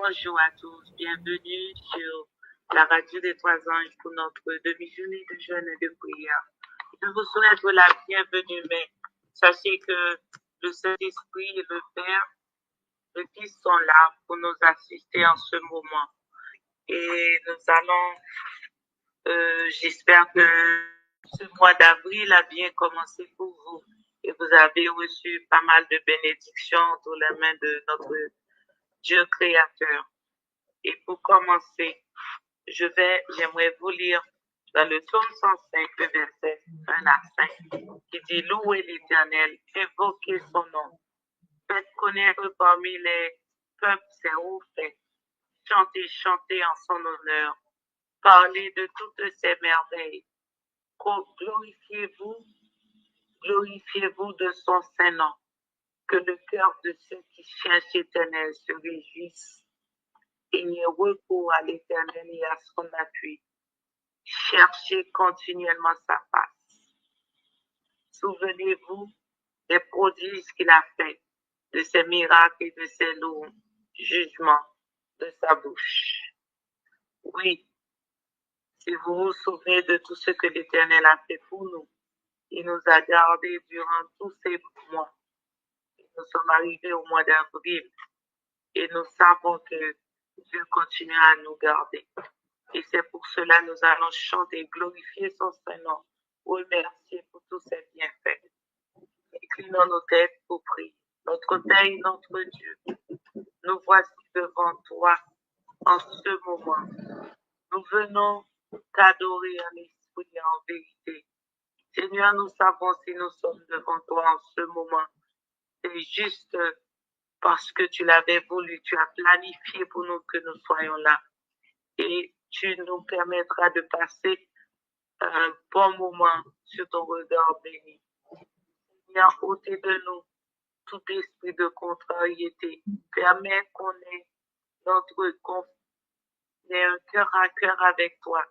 Bonjour à tous, bienvenue sur la radio des Trois Anges pour notre demi-journée de jeûne et de prière. Je vous souhaite la bienvenue, mais sachez que le Saint-Esprit et le Père, le Fils sont là pour nous assister en ce moment. Et nous allons, j'espère que ce mois d'avril a bien commencé pour vous et vous avez reçu pas mal de bénédictions entre les mains de notre Dieu créateur. Et pour commencer, j'aimerais vous lire dans le psaume 105, le verset 1 à 5, qui dit: Louez l'Éternel, invoquez son nom, faites connaître parmi les peuples ses hauts faits, chantez, chantez en son honneur, parlez de toutes ses merveilles, glorifiez-vous de son saint nom, que le cœur de ceux qui cherchent l'Éternel se réjouisse. Ayez recours à l'Éternel et à son appui. Cherchez continuellement sa face. Souvenez-vous des prodiges qu'il a faits, de ses miracles et de ses lourds jugements de sa bouche. Oui, si vous vous souvenez de tout ce que l'Éternel a fait pour nous, il nous a gardés durant tous ces mois. Nous sommes arrivés au mois d'avril et nous savons que Dieu continue à nous garder. Et c'est pour cela que nous allons chanter, glorifier son Saint-Nom, remercier pour tous ses bienfaits. Inclinons nos têtes pour prier. Notre Père et notre Dieu, nous voici devant toi en ce moment. Nous venons t'adorer en esprit et en vérité. Seigneur, nous savons si nous sommes devant toi en ce moment. C'est juste parce que tu l'avais voulu, tu as planifié pour nous que nous soyons là. Et tu nous permettras de passer un bon moment sur ton regard béni. Seigneur, ôtez de nous tout esprit de contrariété. Permets qu'on ait un cœur à cœur avec toi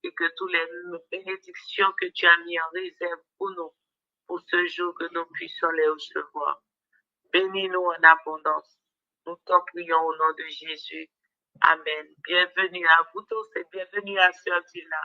et que toutes les bénédictions que tu as mis en réserve pour nous, pour ce jour, que nous puissions les recevoir. Bénis-nous en abondance. Nous t'en prions au nom de Jésus. Amen. Bienvenue à vous tous et bienvenue à Sœur Dina.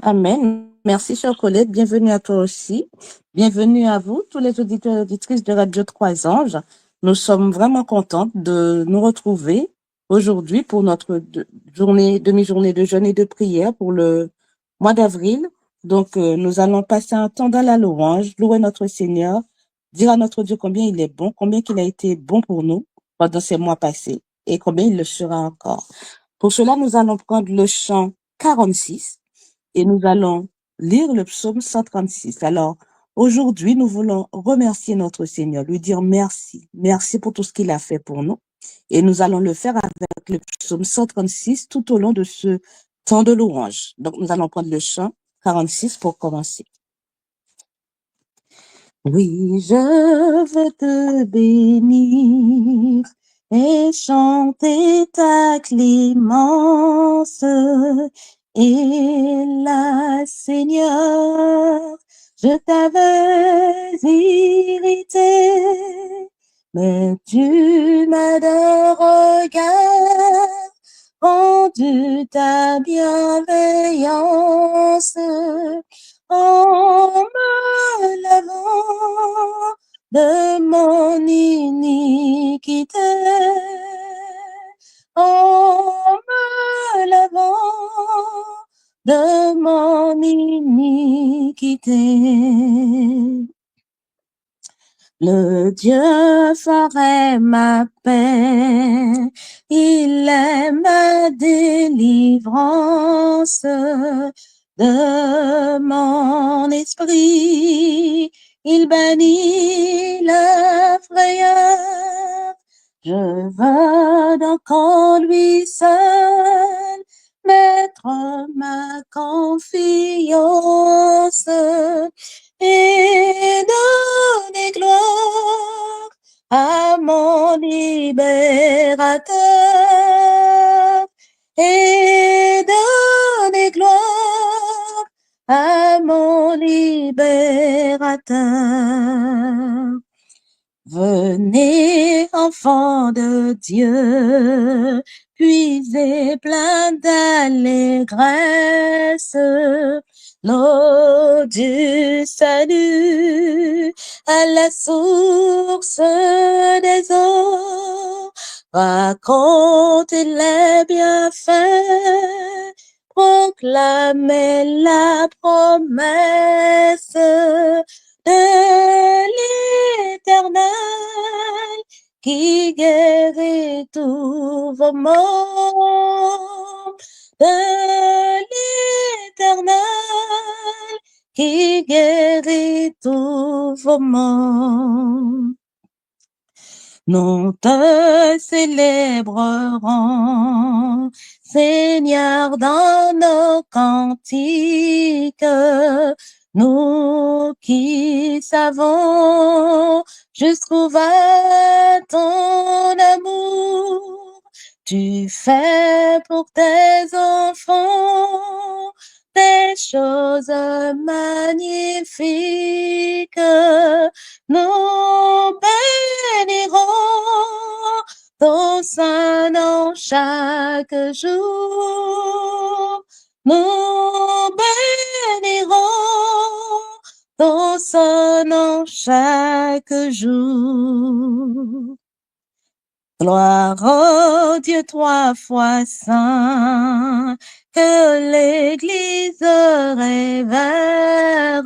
Amen. Merci, chère Colette. Bienvenue à toi aussi. Bienvenue à vous, tous les auditeurs et auditrices de Radio Trois Anges. Nous sommes vraiment contents de nous retrouver aujourd'hui pour notre demi-journée de jeûne et de prière pour le mois d'avril. Donc, nous allons passer un temps dans la louange, louer notre Seigneur, dire à notre Dieu combien il est bon, combien il a été bon pour nous pendant ces mois passés et combien il le sera encore. Pour cela, nous allons prendre le chant 46. Et nous allons lire le psaume 136. Alors, aujourd'hui, nous voulons remercier notre Seigneur, lui dire merci. Merci pour tout ce qu'il a fait pour nous. Et nous allons le faire avec le psaume 136 tout au long de ce temps de louange. Donc, nous allons prendre le chant 46 pour commencer. Oui, je veux te bénir et chanter ta clémence. Et là, Seigneur, je t'avais irrité, mais tu m'as d'un regard rendu ta bienveillance en me lavant de mon iniquité, en me lavant de mon iniquité. Le Dieu ferait ma paix, il est ma délivrance de mon esprit, il bannit la frayeur. Je veux donc en lui seul mettre ma confiance et donner gloire à mon libérateur et donner gloire à mon libérateur. Venez né enfant de Dieu, puisé plein d'allégresse, l'eau du salut à la source des eaux, raconte les bienfaits, proclamer la promesse de l'Éternel qui guérit tous vos maux, de l'Éternel qui guérit tous vos maux. Nous te célébrerons, Seigneur, dans nos cantiques, nous qui savons jusqu'où va ton amour. Tu fais pour tes enfants des choses magnifiques. Nous bénirons ton saint nom chaque jour. Nous bénirons ton saint nom chaque jour. Gloire au Dieu trois fois saint, que l'Église révère.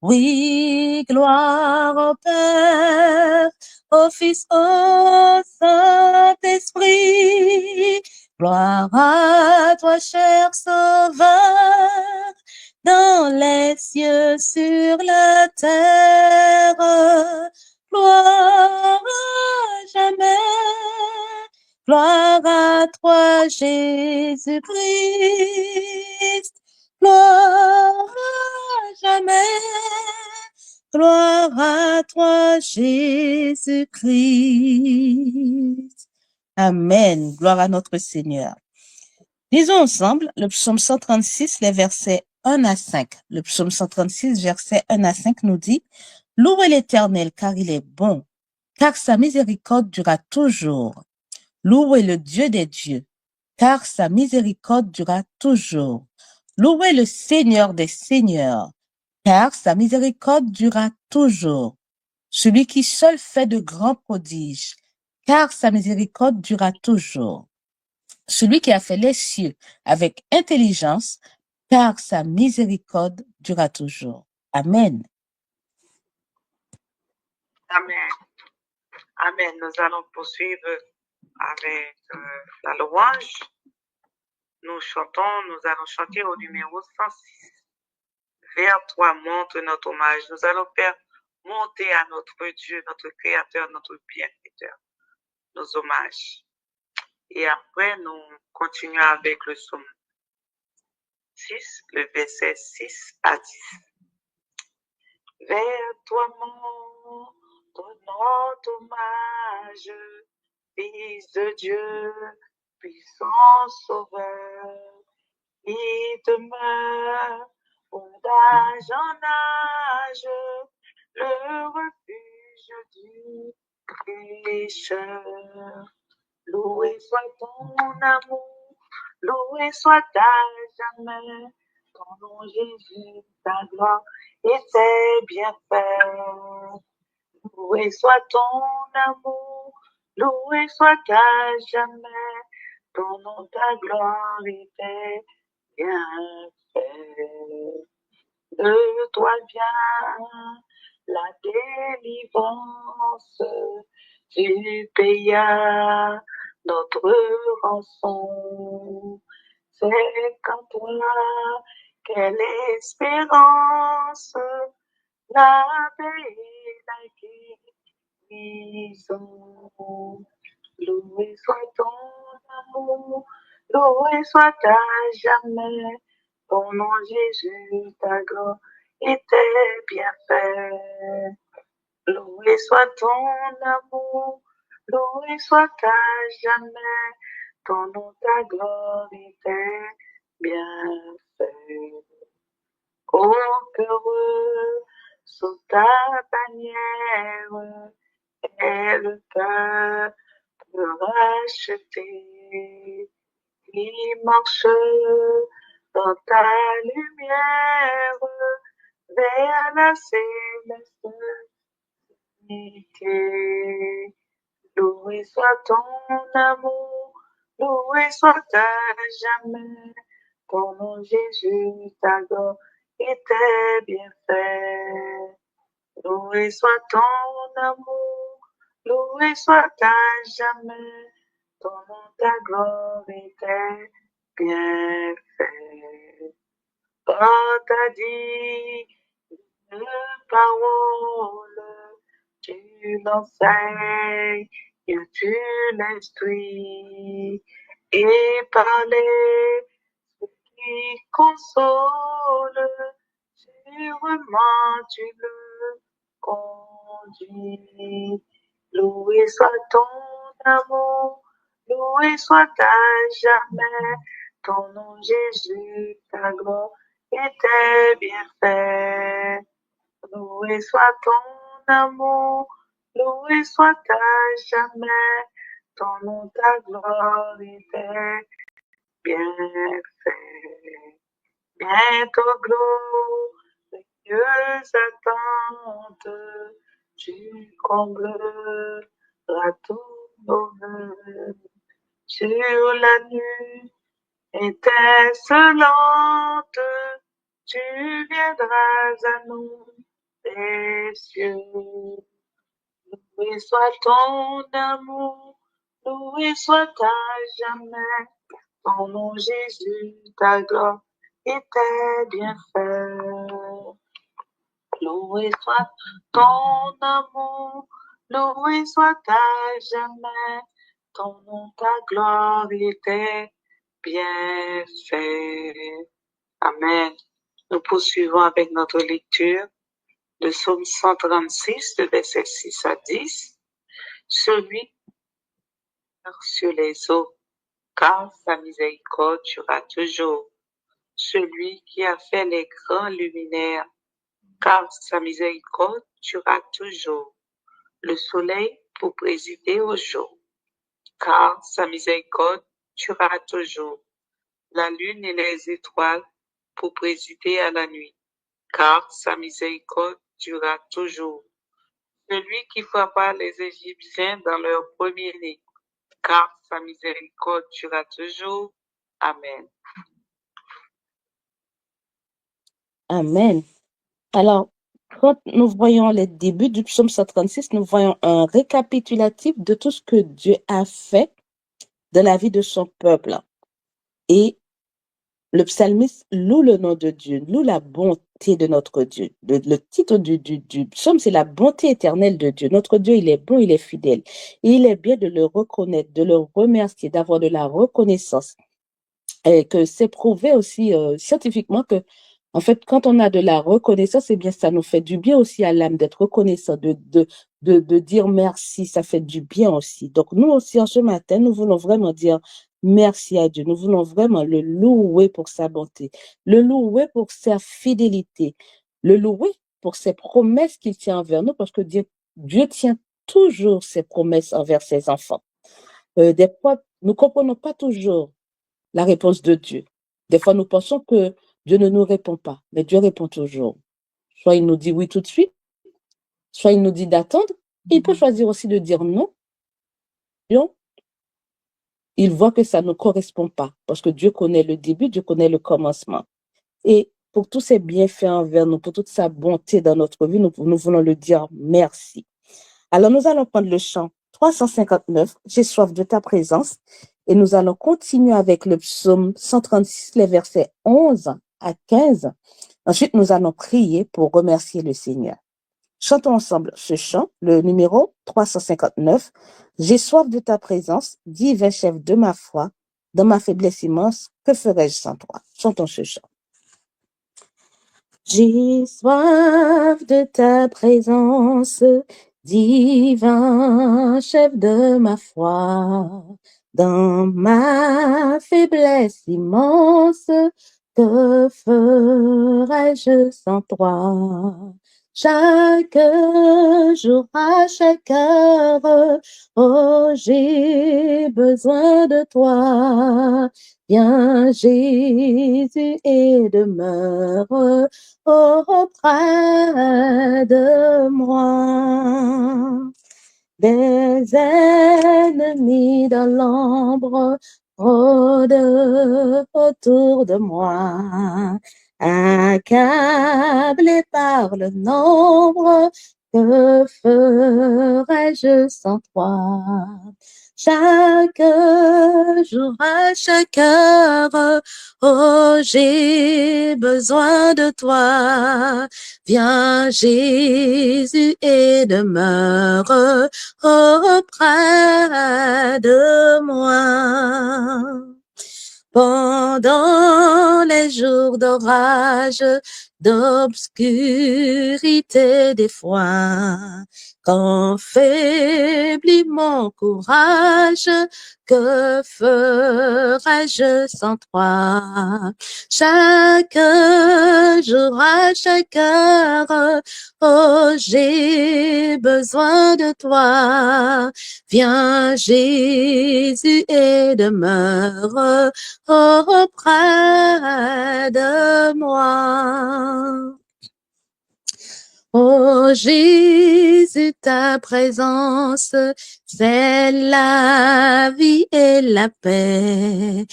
Oui, gloire au Père, au Fils, au Saint-Esprit. Gloire à toi, cher Sauveur, dans les cieux, sur la terre. Gloire à jamais, gloire à toi, Jésus-Christ. Gloire à jamais, gloire à toi, Jésus-Christ. Amen. Gloire à notre Seigneur. Lisons ensemble le psaume 136, les versets 1 à 5. Le psaume 136, versets 1 à 5 nous dit: Louez l'Éternel, car il est bon, car sa miséricorde durera toujours. Louez le Dieu des dieux, car sa miséricorde durera toujours. Louez le Seigneur des seigneurs, car sa miséricorde durera toujours. Celui qui seul fait de grands prodiges, car sa miséricorde durera toujours. Celui qui a fait les cieux avec intelligence, car sa miséricorde durera toujours. Amen. Amen. Amen. Nous allons poursuivre avec la louange. Nous allons chanter au numéro 106. Vers toi monte notre hommage. Nous allons faire monter à notre Dieu, notre Créateur, notre Bienfaiteur, nos hommages. Et après, nous continuons avec le psaume 6, le verset 6 à 10. Vers toi monte notre hommage, Fils de Dieu, puissant Sauveur, qui demeure d'âge en âge, le refuge du pécheur. Loué soit ton amour, loué soit à jamais, ton nom Jésus, ta gloire et tes bienfaits. Loué soit ton amour, loué soit à jamais, ton nom, ta gloire et tes bienfaits. De toi vient la délivrance, tu payas notre rançon. C'est qu'en toi, quelle espérance, la paix et la guérison. Loué soit ton amour, loué soit à jamais, ton nom Jésus, ta gloire et tes bienfaits. Loué soit ton amour, loué soit à jamais, ton nom, ta gloire et tes bienfaits. Oh, qu'heureux sous ta bannière, et le peuple racheté qui marche dans ta lumière vers la céleste unité. Loué soit ton amour, loué soit à jamais ton nom Jésus, ta gloire et tes bienfaits. Loué soit ton amour, loué soit à jamais ton nom, ta gloire et tes bienfaits. Oh, t'as dit une parole, tu l'enseignes, tu l'instruis, et parler ce qui console, sûrement tu le conduis. Loué soit ton amour, loué soit à jamais ton nom Jésus, ta gloire et tes bienfaits. Loué soit ton amour, loué soit à jamais ton nom, ta gloire et tes bienfaits. Bientôt glorieuse attente, tu combleras tous nos vœux sur la nuit étincelante, tu viendras à nous des cieux. Loué soit ton amour, loué soit à jamais ton nom Jésus, ta gloire et tes bienfaits. Loué soit ton amour, loué soit à jamais ton nom, ta gloire et tes bienfaits. Amen. Nous poursuivons avec notre lecture de Psaume 136, de versets 6 à 10. Celui qui marche sur les eaux, car sa miséricorde durera toujours. Celui qui a fait les grands luminaires, car sa miséricorde durera toujours. Le soleil pour présider au jour, car sa miséricorde durera toujours. La lune et les étoiles pour présider à la nuit, car sa miséricorde durera toujours. Celui qui frappa les Égyptiens dans leur premier-né, car sa miséricorde durera toujours. Amen. Amen. Alors, quand nous voyons les débuts du psaume 136, nous voyons un récapitulatif de tout ce que Dieu a fait dans la vie de son peuple. Et le psalmiste loue le nom de Dieu, loue la bonté de notre Dieu. Le titre du psaume, c'est la bonté éternelle de Dieu. Notre Dieu, il est bon, il est fidèle. Et il est bien de le reconnaître, de le remercier, d'avoir de la reconnaissance. Et que c'est prouvé aussi scientifiquement que, en fait, quand on a de la reconnaissance, eh bien, ça nous fait du bien aussi à l'âme d'être reconnaissant, de dire merci, ça fait du bien aussi. Donc, nous aussi, en ce matin, nous voulons vraiment dire merci à Dieu. Nous voulons vraiment le louer pour sa bonté, le louer pour sa fidélité, le louer pour ses promesses qu'il tient envers nous, parce que Dieu tient toujours ses promesses envers ses enfants. Des fois, nous ne comprenons pas toujours la réponse de Dieu. Des fois, nous pensons que Dieu ne nous répond pas, mais Dieu répond toujours. Soit il nous dit oui tout de suite, soit il nous dit d'attendre. Il peut choisir aussi de dire non. Il voit que ça ne correspond pas, parce que Dieu connaît le début, Dieu connaît le commencement. Et pour tous ses bienfaits envers nous, pour toute sa bonté dans notre vie, nous voulons le dire merci. Alors, nous allons prendre le chant 359, J'ai soif de ta présence, et nous allons continuer avec le psaume 136, les versets 11 à 15. Ensuite, nous allons prier pour remercier le Seigneur. Chantons ensemble ce chant, le numéro 359. J'ai soif de ta présence, divin chef de ma foi, dans ma faiblesse immense, que ferais-je sans toi? Chantons ce chant. J'ai soif de ta présence, divin chef de ma foi, dans ma faiblesse immense, que ferais-je sans toi? Chaque jour, à chaque heure, oh, j'ai besoin de toi. Viens, Jésus, et demeure auprès de moi. Des ennemis dans l'ombre rôdent autour de moi, accablé par le nombre, que ferais-je sans toi? Chaque jour, à chaque heure, oh, j'ai besoin de toi. Viens, Jésus, et demeure auprès de moi. Pendant les jours d'orage, d'obscurité des fois, quand faiblit mon courage, que ferais-je sans toi? Chaque jour, à chaque heure, oh, j'ai besoin de toi. Viens, Jésus, et demeure auprès de moi. Oh Jésus, ta présence, c'est la vie et la paix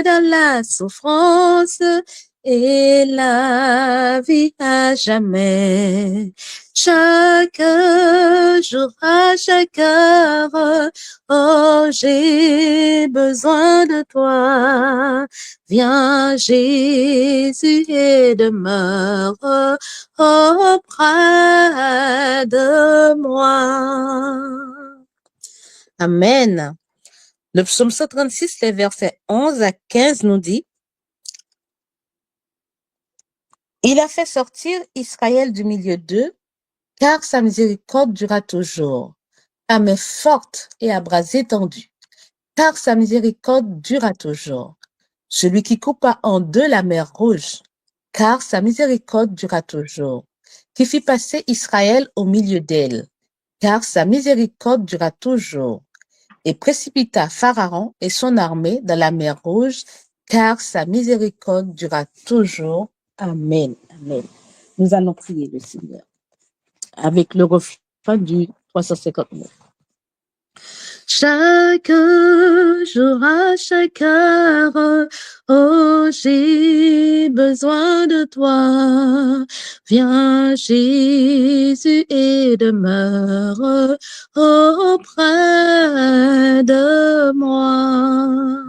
dans la souffrance et la vie à jamais. Chaque jour, à chaque heure, oh, j'ai besoin de toi. Viens, Jésus, et demeure auprès de moi. Amen. Le psaume 136, les versets 11 à 15 nous dit: Il a fait sortir Israël du milieu d'eux, car sa miséricorde dura toujours. À main forte et à bras étendus, car sa miséricorde dura toujours. Celui qui coupa en deux la mer Rouge, car sa miséricorde dura toujours. Qui fit passer Israël au milieu d'elle, car sa miséricorde dura toujours. Et précipita Pharaon et son armée dans la mer Rouge, car sa miséricorde dura toujours. Amen. Amen. Nous allons prier le Seigneur avec le refrain du 359. Chaque jour, à chaque heure, oh, j'ai besoin de toi. Viens, Jésus, et demeure auprès de moi.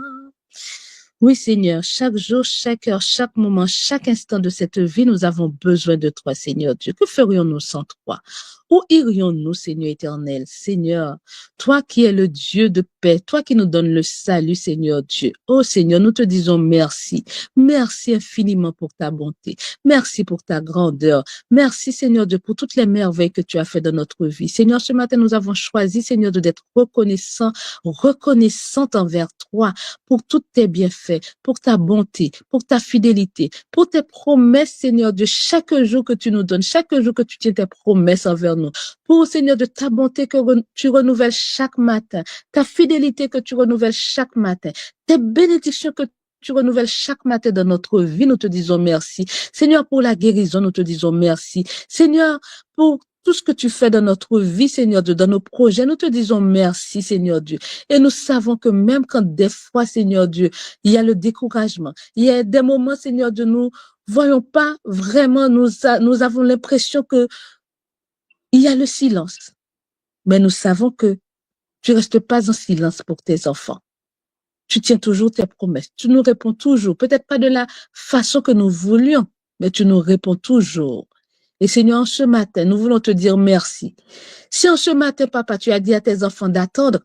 Oui, Seigneur, chaque jour, chaque heure, chaque moment, chaque instant de cette vie, nous avons besoin de toi, Seigneur Dieu. Que ferions-nous sans toi? Où irions-nous, Seigneur éternel? Seigneur, toi qui es le Dieu de paix, toi qui nous donnes le salut, Seigneur Dieu. Oh Seigneur, nous te disons merci. Merci infiniment pour ta bonté. Merci pour ta grandeur. Merci, Seigneur Dieu, pour toutes les merveilles que tu as fait dans notre vie. Seigneur, ce matin, nous avons choisi, Seigneur, d'être reconnaissants envers toi pour tous tes bienfaits, pour ta bonté, pour ta fidélité, pour tes promesses, Seigneur Dieu, chaque jour que tu nous donnes, chaque jour que tu tiens tes promesses envers nous. Pour, Seigneur, de ta bonté que tu renouvelles chaque matin, ta fidélité que tu renouvelles chaque matin, tes bénédictions que tu renouvelles chaque matin dans notre vie, nous te disons merci. Seigneur, pour la guérison, nous te disons merci. Seigneur, pour tout ce que tu fais dans notre vie, Seigneur Dieu, dans nos projets, nous te disons merci, Seigneur Dieu. Et nous savons que même quand des fois, Seigneur Dieu, il y a le découragement, il y a des moments, Seigneur Dieu, nous voyons pas vraiment, nous avons l'impression que il y a le silence. Mais nous savons que tu restes pas en silence pour tes enfants. Tu tiens toujours tes promesses. Tu nous réponds toujours. Peut-être pas de la façon que nous voulions, mais tu nous réponds toujours. Et Seigneur, ce matin, nous voulons te dire merci. Si en ce matin, Papa, tu as dit à tes enfants d'attendre,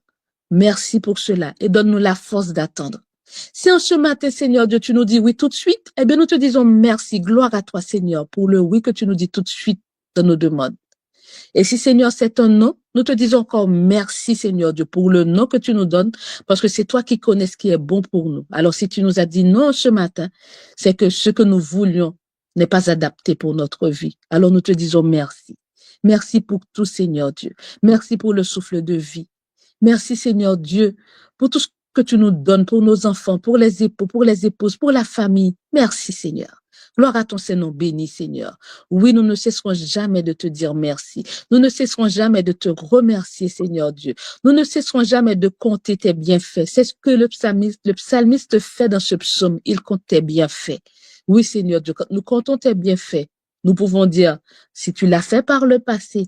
merci pour cela et donne-nous la force d'attendre. Si en ce matin, Seigneur Dieu, tu nous dis oui tout de suite, eh bien, nous te disons merci, gloire à toi, Seigneur, pour le oui que tu nous dis tout de suite dans nos demandes. Et si, Seigneur, c'est un non, nous te disons encore merci, Seigneur Dieu, pour le non que tu nous donnes, parce que c'est toi qui connais ce qui est bon pour nous. Alors, si tu nous as dit non ce matin, c'est que ce que nous voulions n'est pas adapté pour notre vie. Alors nous te disons merci. Merci pour tout, Seigneur Dieu. Merci pour le souffle de vie. Merci, Seigneur Dieu, pour tout ce que tu nous donnes, pour nos enfants, pour les époux, pour les épouses, pour la famille. Merci, Seigneur. Gloire à ton Seigneur béni, Seigneur. Oui, nous ne cesserons jamais de te dire merci. Nous ne cesserons jamais de te remercier, Seigneur Dieu. Nous ne cesserons jamais de compter tes bienfaits. C'est ce que le psalmiste fait dans ce psaume. Il compte tes bienfaits. Oui, Seigneur Dieu, quand nous comptons tes bienfaits, nous pouvons dire, si tu l'as fait par le passé,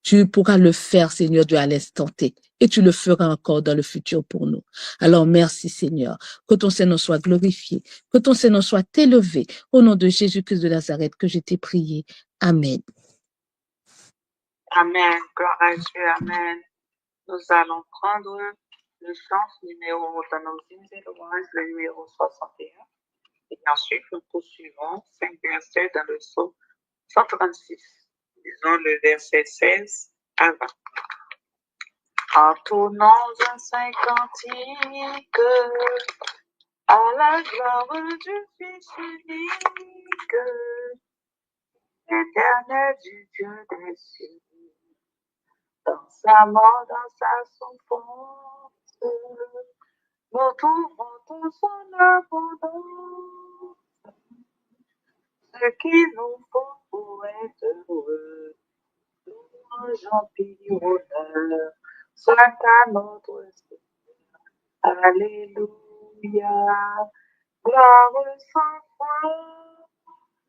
tu pourras le faire, Seigneur Dieu, à l'instant T. Et tu le feras encore dans le futur pour nous. Alors, merci, Seigneur. Que ton Seigneur soit glorifié. Que ton Seigneur soit élevé. Au nom de Jésus-Christ de Nazareth, que je t'ai prié. Amen. Amen. Gloire à Dieu. Amen. Nous allons prendre le chant numéro dans nos hymnes et louanges, le numéro 61. Et ensuite, nous poursuivons 5 versets dans le psaume 136. Disons le verset 16 à 20. Entonnons un saint cantique à la gloire du Fils unique, éternel du Dieu des cieux. Dans sa mort, dans sa souffrance, nous trouvons tout son abondance. Ce qu'il nous faut pour être heureux, louange, empire, honneur, soit à notre Seigneur. Alléluia, gloire sans foi,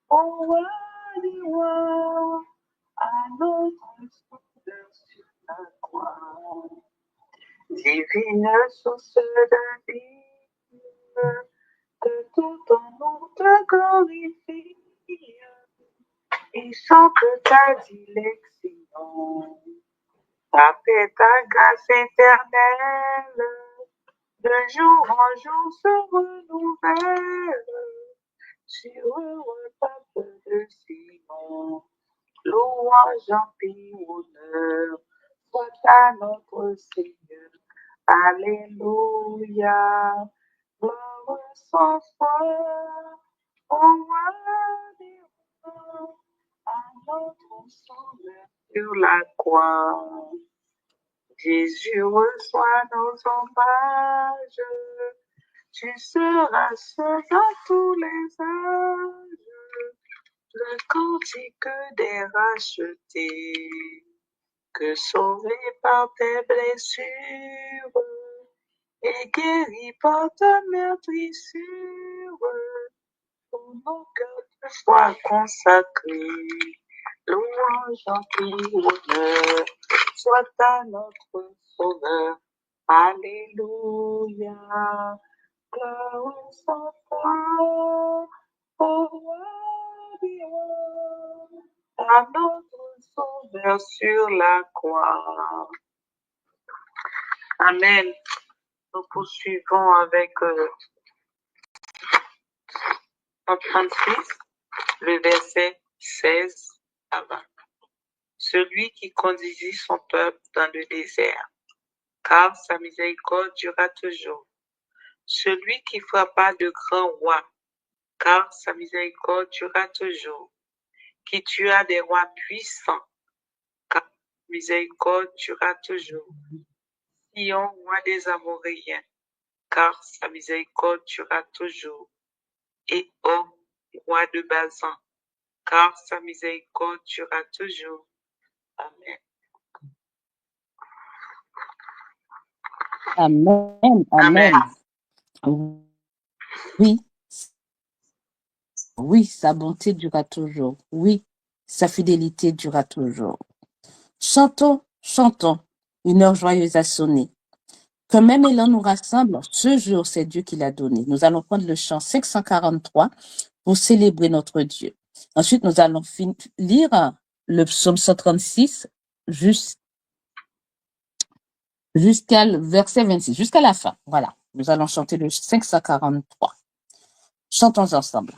au worthy one, à notre Sauveur sur la croix. Divine source de vie, que tout ton nom te glorifie, et chante ta dilection, ta paix, ta grâce éternelle, de jour en jour se renouvelle, sur le peuple de Sion, louange, empire, honneur, soit à notre Seigneur. Alléluia, gloire sans foi, au worthy one, à notre Sauveur sur la croix. Jésus reçoit nos hommages, tu seras seul dans tous les âges, le cantique des rachetés, que sauvé par tes blessures et guéri par ta meurtrissure, pour nos cœurs te soient consacrés. Louange, empire, honneur, soit à notre Sauveur. Alléluia, gloire sans foi, au worthy one, à notre Sauveur sur la croix. Amen. Nous poursuivons avec 36, le verset 16 à 20. Celui qui conduisit son peuple dans le désert, car sa miséricorde durera toujours. Celui qui frappa de grands rois, car sa miséricorde durera toujours. Qui tua des rois puissants, car sa miséricorde durera toujours. Sion, roi des Amoréens, car sa miséricorde durera toujours. Et Og, roi de Basan, car sa miséricorde durera toujours. Amen. Amen. Amen. Oui. Oui, sa bonté durera toujours. Oui, sa fidélité durera toujours. Chantons, chantons. Une heure joyeuse a sonné. Que même élan nous rassemble, ce jour, c'est Dieu qui l'a donné. Nous allons prendre le chant 543 pour célébrer notre Dieu. Ensuite, nous allons lire le psaume 136 jusqu'à le verset 26, jusqu'à la fin. Voilà, nous allons chanter le 543. Chantons ensemble.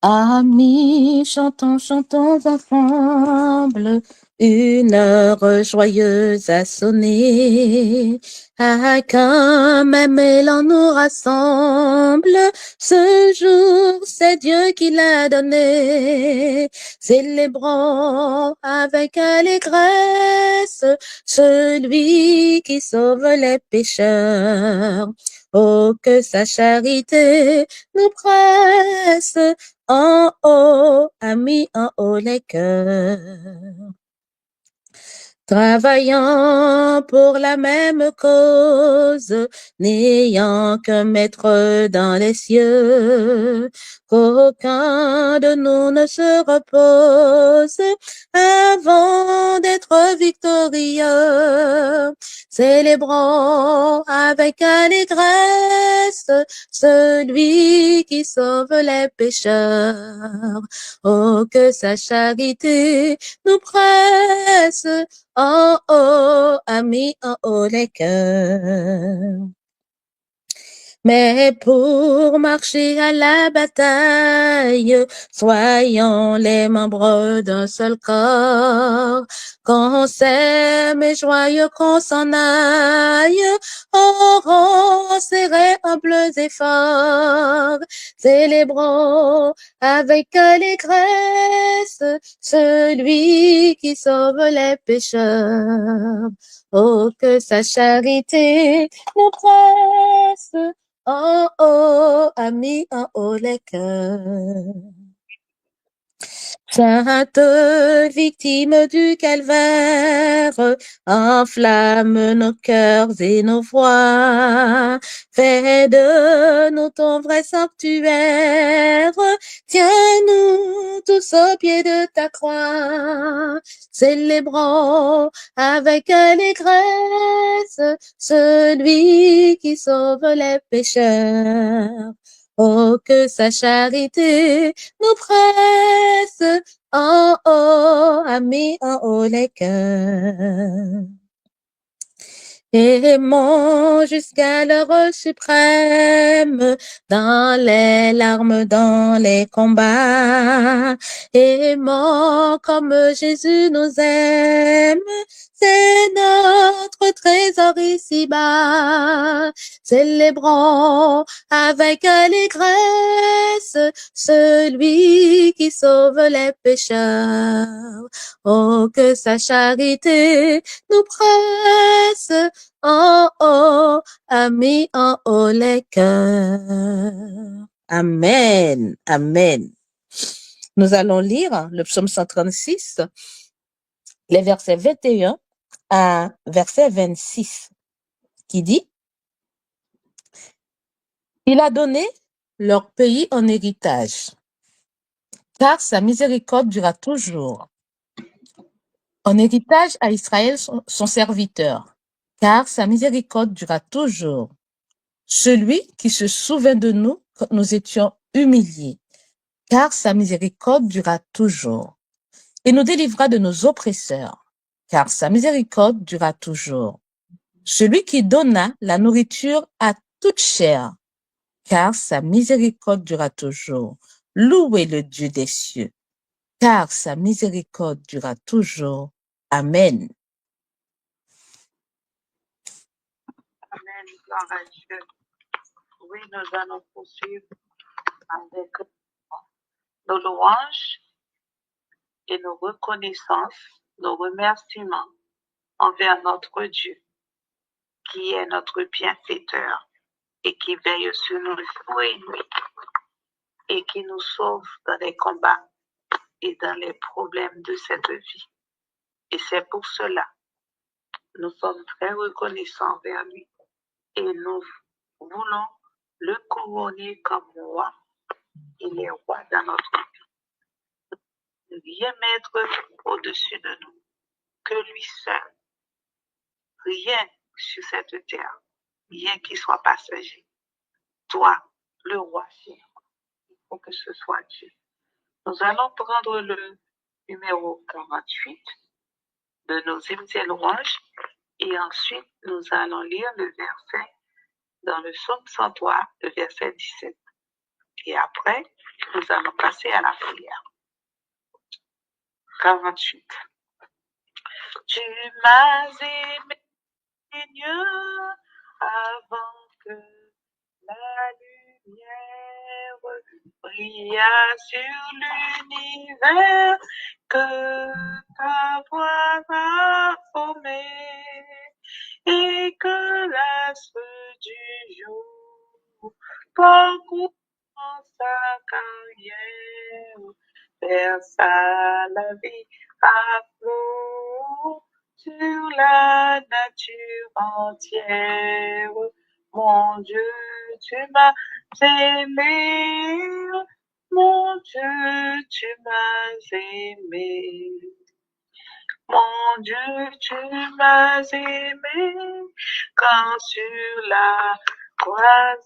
Amis, chantons, chantons ensemble, Une heure joyeuse a sonné, quand même l'on nous rassemble. Ce jour, c'est Dieu qui l'a donné. Célébrons avec allégresse celui qui sauve les pécheurs. Oh, que sa charité nous presse en haut, amis, en haut les cœurs. Travaillant pour la même cause, n'ayant qu'un maître dans les cieux, qu'aucun de nous ne se repose avant d'être victorieux. Célébrons avec allégresse celui qui sauve les pécheurs. Oh, que sa charité nous presse en haut, amis, en haut les cœurs. Mais pour marcher à la bataille, soyons les membres d'un seul corps. Qu'on s'aime et joyeux qu'on s'en aille, aurons serrés humbles et forts. Célébrons avec allégresse celui qui sauve les pécheurs. Oh, que sa charité nous presse en haut, amis, en haut les cœurs. Sainte victime du calvaire, enflamme nos cœurs et nos voix. Fais de nous ton vrai sanctuaire. Tiens-nous tous au pied de ta croix. Célébrons avec allégresse celui qui sauve les pécheurs. Oh, que sa charité nous presse en haut, amis, en haut les cœurs. Aimons jusqu'à l'heure suprême, dans les larmes, dans les combats. Aimons comme Jésus nous aime, c'est notre trésor ici-bas. Célébrons avec allégresse celui qui sauve les pécheurs. Oh, que sa charité nous presse en haut, amis, en haut les cœurs. Amen, amen. Nous allons lire le psaume 136, les versets 21 à verset 26, qui dit: Il a donné leur pays en héritage, car sa miséricorde durera toujours. En héritage à Israël son serviteur, car sa miséricorde durera toujours. Celui qui se souvint de nous quand nous étions humiliés, car sa miséricorde durera toujours. Et nous délivra de nos oppresseurs, car sa miséricorde durera toujours. Celui qui donna la nourriture à toute chair, car sa miséricorde durera toujours. Louez le Dieu des cieux, car sa miséricorde durera toujours. Amen. Amen, gloire à Dieu. Oui, nous allons poursuivre avec nos louanges et nos reconnaissances, nos remerciements envers notre Dieu, qui est notre bienfaiteur et qui veille sur nous jour et nuit et qui nous sauve dans les combats et dans les problèmes de cette vie. Et c'est pour cela nous sommes très reconnaissants envers lui et nous voulons le couronner comme roi. Il est roi dans notre vie. Rien mettre au-dessus de nous que lui seul. Rien sur cette terre, rien qui soit passager. Toi, le roi, il faut que ce soit Dieu. Nous allons prendre le numéro 48 de nos hymnes et louanges et ensuite nous allons lire le verset dans le psaume 103, le verset 17. Et après, nous allons passer à la prière. 48. Tu m'as aimé, Seigneur, avant que la lumière brilla sur l'univers, que ta voix m'a formé et que l'astre du jour parcourant sa carrière versa la vie à flot sur la nature entière. Mon Dieu, tu m'as aimé. Mon Dieu, tu m'as aimé. Mon Dieu, tu m'as aimé. Quand sur la croix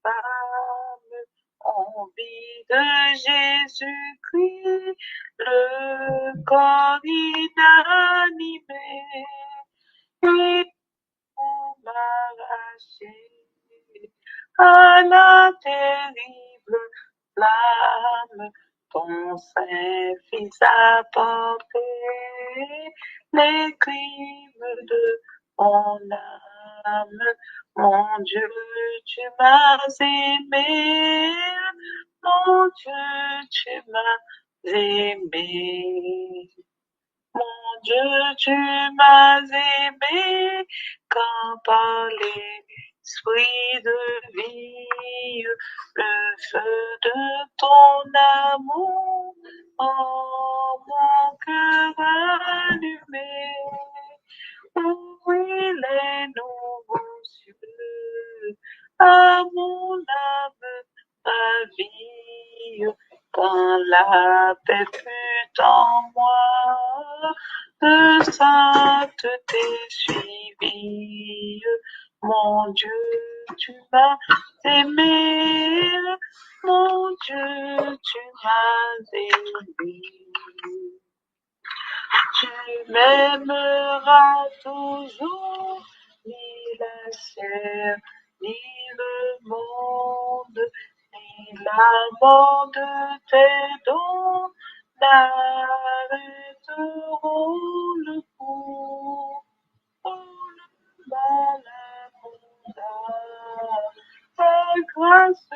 infâme, on vit de Jésus-Christ le corps inanimé. Et on m'arraché à la terrible flamme. Ton Saint-Fils a porté les crimes de mon âme. Mon Dieu, tu m'as aimé. Mon Dieu, tu m'as aimé. Mon Dieu, tu m'as aimé quand par l'esprit de vie, le feu de ton amour en mon cœur allumé. Ouvris les nouveaux cieux à mon âme ravie. Quand la paix fut en moi, de sainteté suivie. Mon Dieu, tu m'as aimé. Mon Dieu, tu m'as aimé. Tu m'aimeras toujours, ni la chair, ni le monde, ni la mort de tes dons n'arrêteront le coup. Oh, le mal à mon âme, ta grâce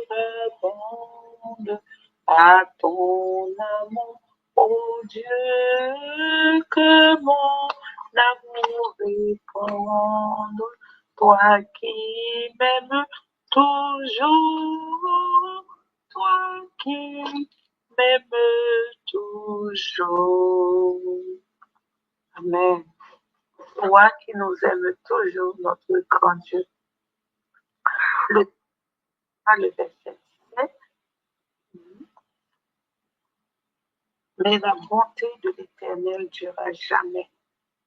surabonde à ton amour. Oh Dieu, que mon amour réponde, toi qui m'aimes toujours, toi qui m'aimes toujours. Amen. Toi qui nous aimes toujours, notre grand Dieu. Le verset 7. Mais la bonté de l'Éternel durera jamais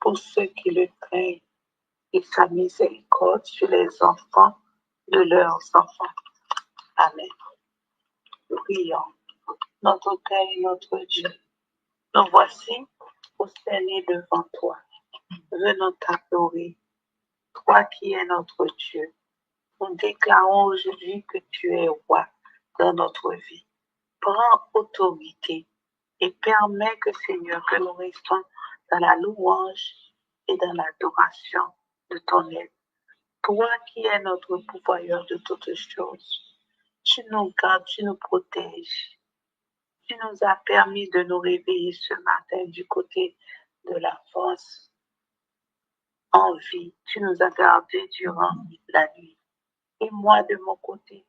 pour ceux qui le craignent et sa miséricorde sur les enfants de leurs enfants. Amen. Prions. Notre Père et notre Dieu, nous voici prosternés devant toi. Venons t'adorer, toi qui es notre Dieu. Nous déclarons aujourd'hui que tu es roi dans notre vie. Prends autorité et permets que, Seigneur, que nous restons dans la louange et dans l'adoration de ton aide. Toi qui es notre pourvoyeur de toutes choses, tu nous gardes, tu nous protèges. Tu nous as permis de nous réveiller ce matin du côté de la force en vie. Tu nous as gardés durant la nuit. Et moi, de mon côté,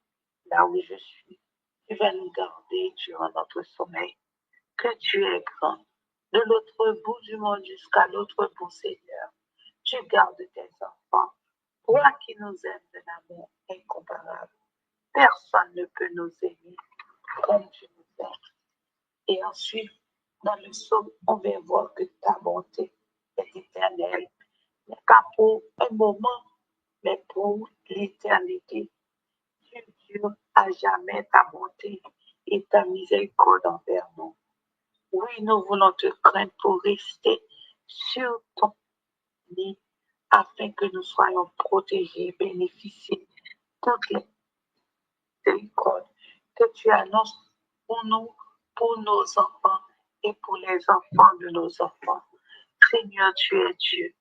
là où je suis, tu vas nous garder durant notre sommeil. Que tu es grand. De l'autre bout du monde jusqu'à l'autre bout, Seigneur, tu gardes tes enfants. Toi qui nous aimes d'un amour incomparable. Personne ne peut nous aimer comme tu nous aimes. Et ensuite, dans le psaume, on va voir que ta bonté est éternelle. Mais pas pour un moment, mais pour l'éternité. Tu dures à jamais ta bonté et ta miséricorde envers nous. Oui, nous voulons te craindre pour rester sur ton lit afin que nous soyons protégés, bénéficier de toutes les miséricordes que tu annonces pour nous, pour nos enfants et pour les enfants de nos enfants. Seigneur, tu es Dieu.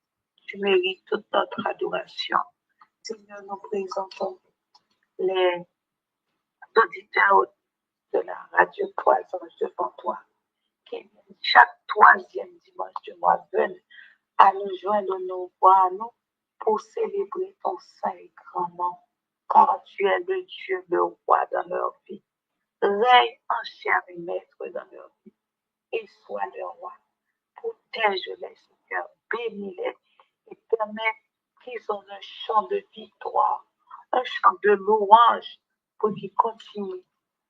Tu mérites toute notre adoration. Seigneur, nous présentons les auditeurs de la radio 3 anges devant toi, qui chaque troisième dimanche du mois veulent à nous joindre, nous voir à nous pour célébrer ton saint et grand nom, car tu es le Dieu, le roi dans leur vie. Règne en chair et maître dans leur vie et sois leur roi. Protège-les, Seigneur, bénis-les et permets qu'ils ont un chant de victoire, un chant de louange pour qu'ils continuent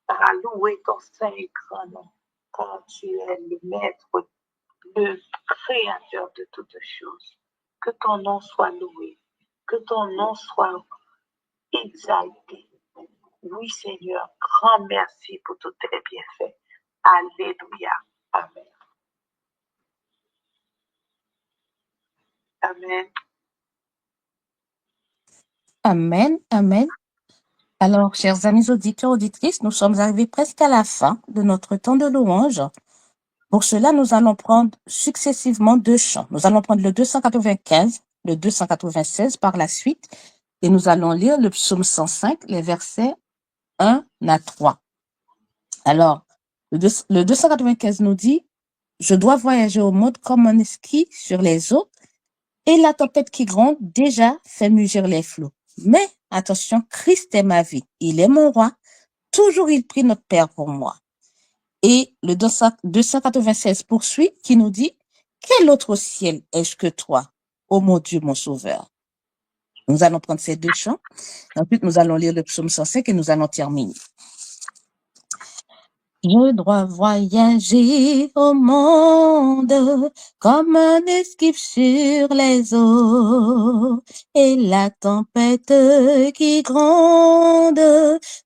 à louer ton saint et grand nom, car tu es le maître, le créateur de toutes choses. Que ton nom soit loué, que ton nom soit exalté. Oui, Seigneur, grand merci pour tous tes bienfaits. Alléluia. Amen. Amen. Amen, amen. Alors, chers amis auditeurs, auditrices, nous sommes arrivés presque à la fin de notre temps de louange. Pour cela, nous allons prendre successivement 2 chants. Nous allons prendre le 295, le 296 par la suite, et nous allons lire le psaume 105, les versets 1 à 3. Alors, le 295 nous dit, « Je dois voyager au monde comme un ski sur les eaux, et la tempête qui gronde déjà fait mugir les flots. Mais attention, Christ est ma vie, il est mon roi, toujours il prie notre Père pour moi. » Et le 296 poursuit qui nous dit, « Quel autre ciel ai-je que toi, ô mon Dieu, mon sauveur ?» Nous allons prendre ces 2 chants. Ensuite, nous allons lire le psaume 105 et nous allons terminer. Je dois voyager au monde comme un esquif sur les eaux, et la tempête qui gronde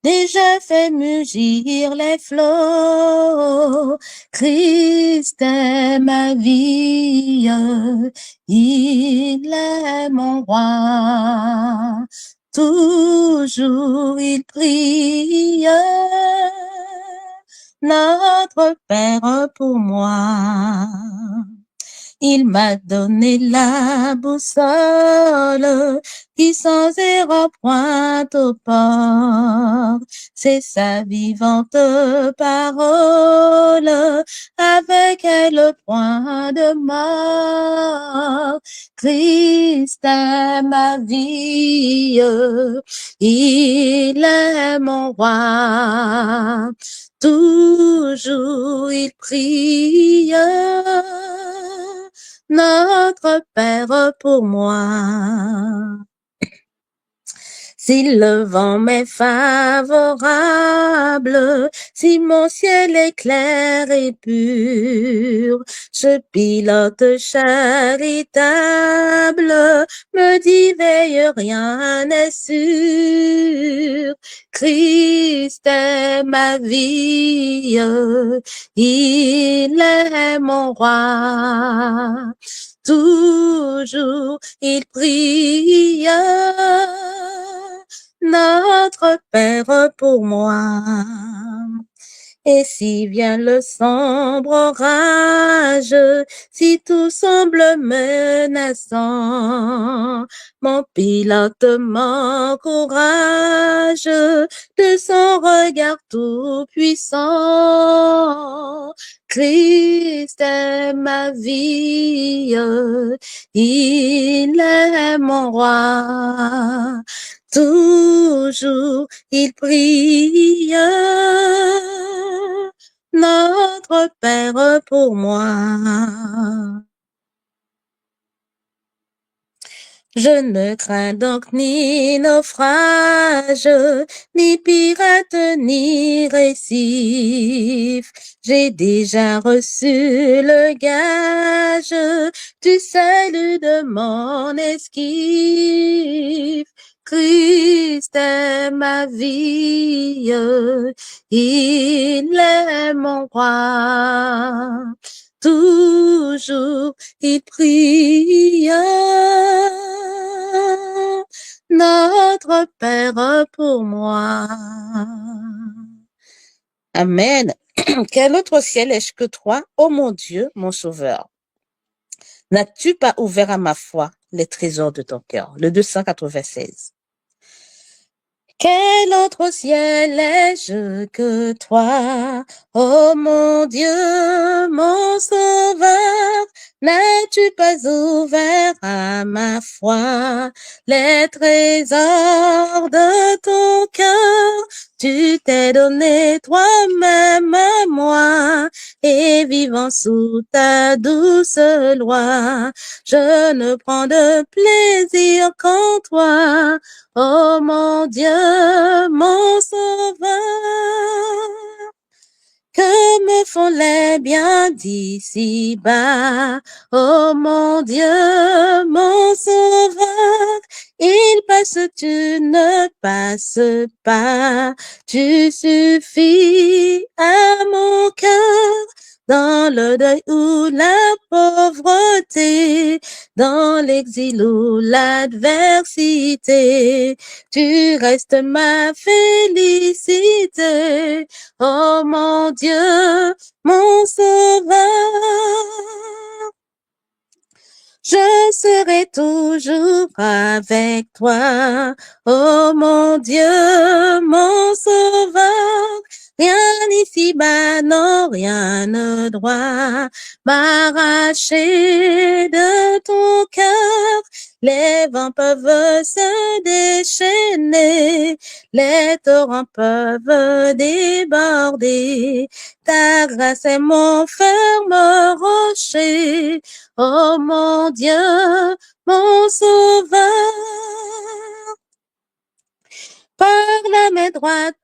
déjà fait mugir les flots. Christ est ma vie, il est mon roi, toujours il prie. Notre Père pour moi. Il m'a donné la boussole qui sans erreur pointe au port. C'est sa vivante parole, avec elle point de mort. Christ est ma vie, il est mon roi. Toujours il prie, notre Père pour moi. Si le vent m'est favorable, si mon ciel est clair et pur, ce pilote charitable me dit veille, rien n'est sûr. Christ est ma vie, il est mon roi. Toujours il prie, notre Père pour moi. Et si vient le sombre orage, si tout semble menaçant, mon pilote m'encourage de son regard tout puissant. Christ est ma vie, il est mon roi. Toujours il prie, notre Père pour moi. Je ne crains donc ni naufrage, ni pirate, ni récif. J'ai déjà reçu le gage du salut de mon esquif. Christ est ma vie, il est mon roi. Toujours il prie, notre Père pour moi. Amen. Quel autre ciel ai-je que toi, ô mon Dieu, mon sauveur? N'as-tu pas ouvert à ma foi les trésors de ton cœur? Le 296. Quel autre ciel ai-je que toi, ô mon Dieu, mon sauveur? N'as-tu pas ouvert à ma foi les trésors de ton cœur? Tu t'es donné toi-même à moi, et vivant sous ta douce loi, je ne prends de plaisir qu'en toi. Oh mon Dieu, mon sauveur, que me font les biens d'ici-bas? Oh mon Dieu, mon sauveur, il passe, tu ne passes pas. Tu suffis à mon cœur dans le deuil ou la pauvreté, dans l'exil ou l'adversité. Tu restes ma félicité. Oh mon Dieu, mon sauveur, je serai toujours avec toi. Oh mon Dieu, mon sauveur, rien ici-bas, non, rien ne doit m'arracher de ton cœur. Les vents peuvent se déchaîner, les torrents peuvent déborder. Ta grâce est mon ferme rocher. Oh mon Dieu, mon sauveur. Par la main droite,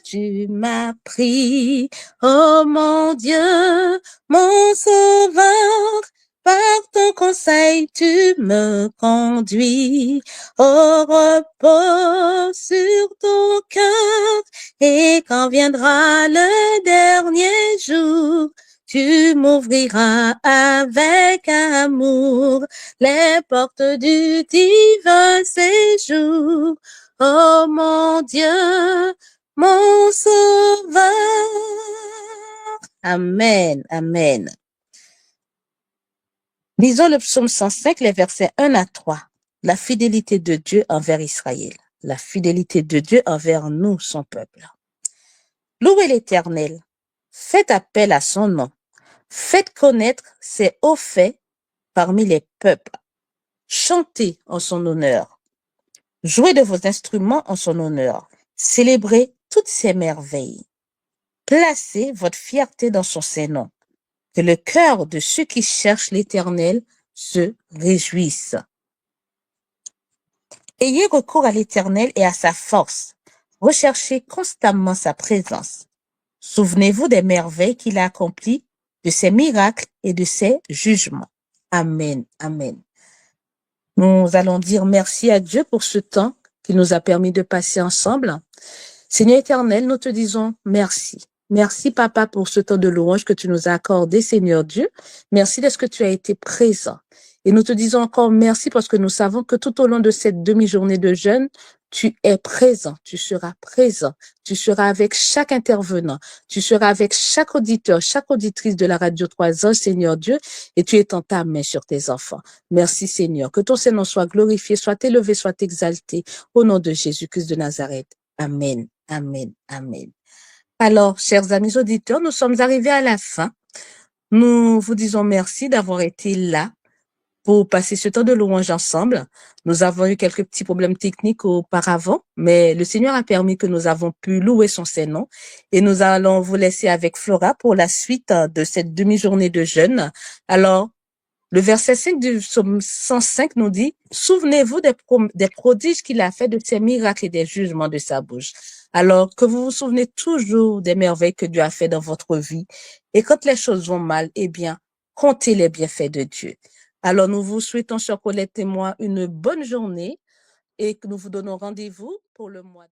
tu m'as pris. Oh mon Dieu, mon sauveur. Par ton conseil, tu me conduis au repos sur ton cœur. Et quand viendra le dernier jour, tu m'ouvriras avec amour les portes du divin séjour. Oh mon Dieu, mon sauveur. Amen, amen. Lisons le psaume 105, les versets 1 à 3. La fidélité de Dieu envers Israël. La fidélité de Dieu envers nous, son peuple. Louez l'Éternel. Faites appel à son nom. Faites connaître ses hauts faits parmi les peuples. Chantez en son honneur. Jouez de vos instruments en son honneur. Célébrez toutes ses merveilles. Placez votre fierté dans son Saint-Nom. Que le cœur de ceux qui cherchent l'Éternel se réjouisse. Ayez recours à l'Éternel et à sa force. Recherchez constamment sa présence. Souvenez-vous des merveilles qu'il a accomplies, de ses miracles et de ses jugements. Amen, amen. Nous allons dire merci à Dieu pour ce temps qu'il nous a permis de passer ensemble. Seigneur éternel, nous te disons merci. Merci, Papa, pour ce temps de louange que tu nous as accordé, Seigneur Dieu. Merci de ce que tu as été présent. Et nous te disons encore merci parce que nous savons que tout au long de cette demi-journée de jeûne, tu es présent, tu seras avec chaque intervenant, tu seras avec chaque auditeur, chaque auditrice de la radio 3 ans, Seigneur Dieu, et tu étends ta main sur tes enfants. Merci, Seigneur. Que ton Seigneur soit glorifié, soit élevé, soit exalté. Au nom de Jésus-Christ de Nazareth. Amen. Amen, amen. Alors, chers amis auditeurs, nous sommes arrivés à la fin. Nous vous disons merci d'avoir été là pour passer ce temps de louange ensemble. Nous avons eu quelques petits problèmes techniques auparavant, mais le Seigneur a permis que nous avons pu louer son Saint-Nom. Et nous allons vous laisser avec Flora pour la suite de cette demi-journée de jeûne. Alors, le verset 5 du psaume 105 nous dit « Souvenez-vous des prodiges qu'il a fait, de ses miracles et des jugements de sa bouche. » Alors, que vous vous souvenez toujours des merveilles que Dieu a fait dans votre vie. Et quand les choses vont mal, eh bien, comptez les bienfaits de Dieu. Alors, nous vous souhaitons, chers Colette et moi, une bonne journée et que nous vous donnons rendez-vous pour le mois